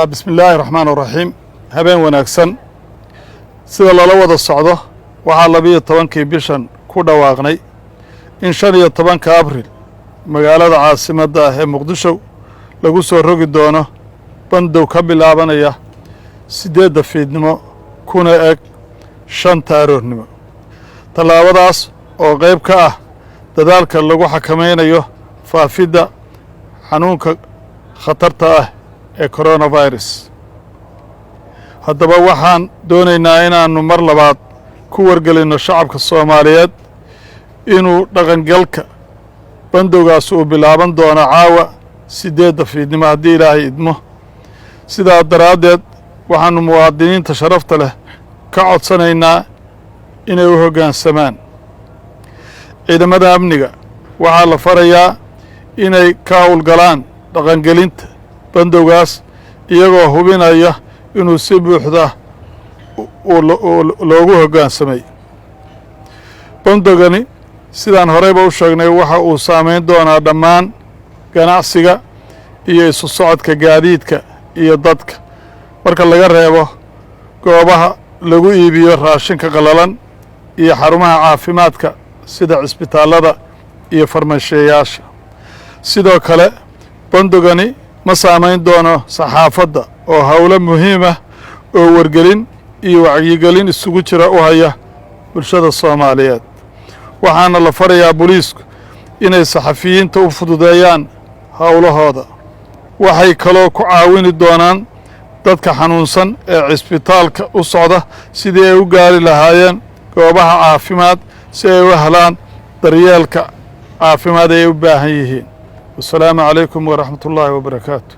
بسم الله الرحمن الرحيم habeen wanaagsan sida lala wada socdo waxaa 12 bishan ku dhawaaqnay in 15 Abriil magaalada caasimadda ah ee Muqdisho lagu soo rogi doono bandow ka bilaabanaya 8 fiidnimo kuna eg 5 aroornimo tallaabadaas oo qayb ka ah dadaalka lagu xakameynayo faafidda xanuunka khatarta ah ee coronavirus haddaba waxaan doonaynaa inaannu mar labaad ku wargelino shacabka Soomaaliyeed inuu dhaqangalka bandowgaas uu bilaaban doono caawa 8 fiidnimo haddii Ilaahay idmo sidaa daraaddeed waxaannu muwaadiniinta sharafta leh ka codsanaynaa inay u hoggaansamaan ciidamada amniga waxaa la farayaa inay ka howlgalaan dhaqangelinta bandowgaas iyagoo hubinaya inuu si buuxda loogu hoggaansamay bandowgani sidaan horeyba u sheegnay waxa uu saameyn doonaa dhammaan ganacsiga iyo isu socodka gaadiidka iyo dadka marka laga reebo goobaha lagu iibiyo raashinka qalalan iyo xarumaha caafimaadka sida cisbitaalada iyo farmashiyeyaasha sidoo kale bandowgani ma saameyn doono saxaafadda oo hawlo muhiim ah oo wargelin iyo wacyigelin isugu jira u haya bulshada Soomaaliyeed waxaana la farayaa booliisku inay saxafiyiinta u fududeeyaan hawlahooda waxay kaloo ku caawini doonaan dadka xanuunsan ee cisbitaalka u socda sidii ay u gaari lahaayeen goobaha caafimaad si ay u helaan daryeelka caafimaad ay u baahan yihiin والسلام عليكم ورحمة الله وبركاته.